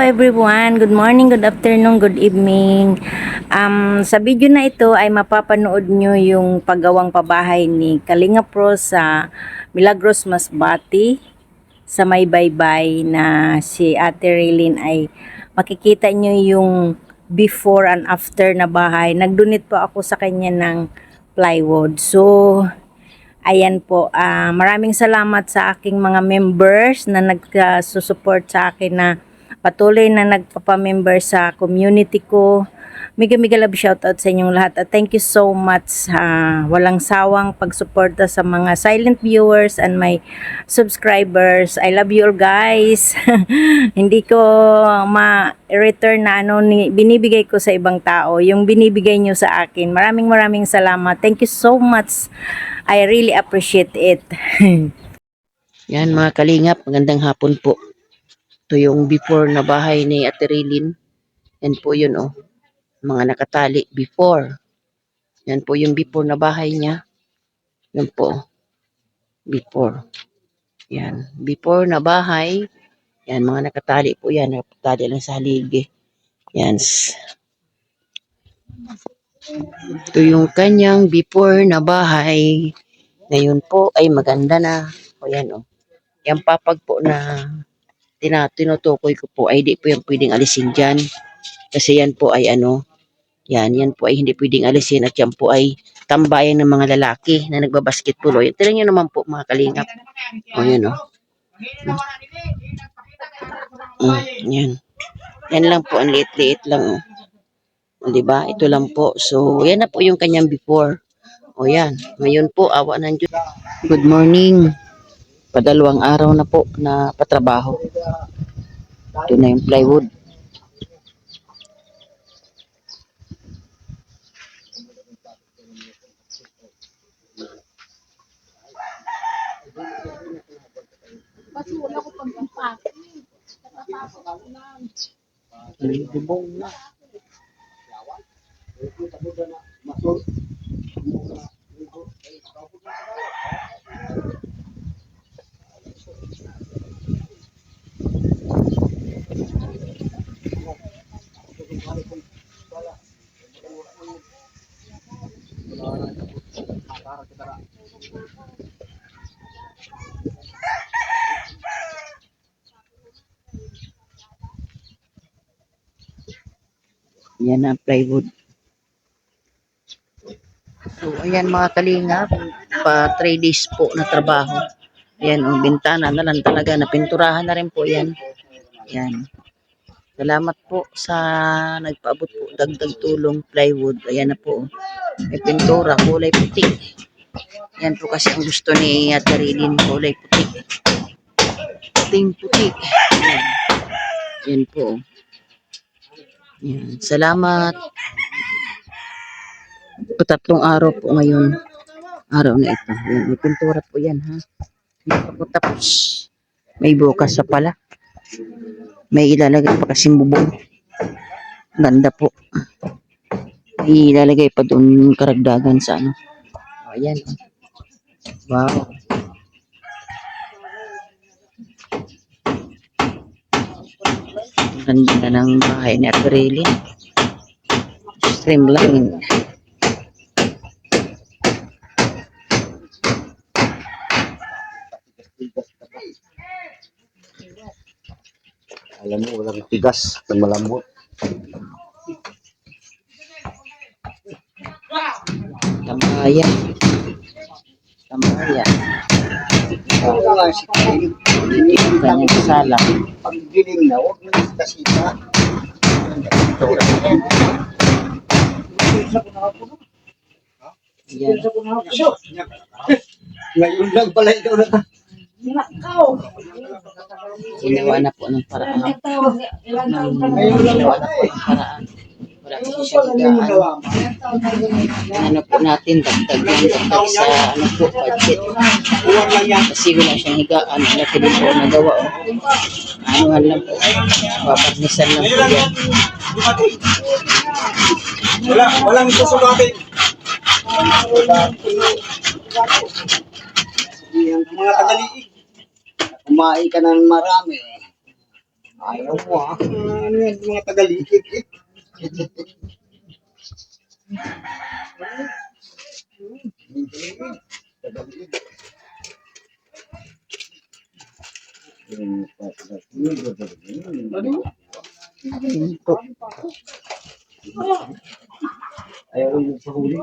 everyone, good morning, good afternoon, good evening. Sa video na ito ay mapapanood nyo yung paggawang pabahay ni Kalinga Pro sa Milagros Masbate sa may baybay na si Ate Raylene ay makikita nyo yung before and after na bahay. Nag-donate po ako sa kanya ng plywood. So, ayan po, maraming salamat sa aking mga members na nagsusupport sa akin na patuloy na nagpapamember sa community ko. Mega love shoutout sa inyong lahat at thank you so much sa walang sawang pagsuporta sa mga silent viewers and my subscribers. I love you all guys. Hindi ko ma-return na binibigay ko sa ibang tao, yung binibigay nyo sa akin. Maraming salamat. Thank you so much. I really appreciate it. Yan mga kalingap, magandang hapon po. Ito yung before na bahay ni Ate Raylene. Yan po yun mga nakatali before. Yan po yung before na bahay niya. Yan po, before. Yan, before na bahay. Yan, mga nakatali po yan. Nakatali lang sa haligi. Yan. Ito yung kanyang before na bahay. Ngayon po ay maganda na. O yan Yung papag po na tinutukoy ko po ay di po yung pwedeng alisin dyan. Kasi yan po ay yan po ay hindi pwedeng alisin at yan po ay tambayan ng mga lalaki na nagbabasketball. Yan, tignan nyo naman po mga kalingap. Yan yan. Yan lang po, ang liit-liit lang diba? Ito lang po. So, yan na po yung kanyang before. Yan. Ngayon po, awa ng Diyos. Good morning. Padalawang araw na po na patrabaho. Ito na yung plywood. Kasi wala ko pag-impake. Nakapasok ako lang. Bubong na. Yan ang plywood. So, ayan mga kalingap, pa 3 days po na trabaho. Ayan, bintana na lang talaga, napinturahan na rin po yan. Ayan. Salamat po sa nagpaabot po, dagdag tulong plywood. Ayan na po. May pintura, kulay puti. Ayan po kasi ang gusto ni Ate Raylene, kulay puti. Puting puti. Ayan. Ayan po. Ayan. Salamat. 3 araw po ngayon. Araw na ito. Ayan, may pintura po yan ha. Hindi pa po tapos. May bukas sa pala. May ilalagay pa kasing bubong. Ganda po. May ilalagay pa doon karagdagan sa ayan. Wow. Ganda ng bahay ni Ate Raylene. Streamline. Alam mo, walang tigas na malambot. Tambayan. Tambayan. Dito yung kanyang sala. Pag dilim na, huwag mo yung kasita. Yan. Ngayon lang pala ikaw na. Ginawa na po ng paraan. Ngayon lang pala Paraan. Wala po siya higaan. Ano po natin, dagdag sa po, budget. Kasi wala siyang higaan. Laki din po nagawa. Anuhan lang po. Paparnisan lang po yan. Walang susugatin. Mga kadaliig. Kumain ka ng marami. Ayaw mo ah. Ano yan, mga tagalikid eh. Ayaw mo sa huli.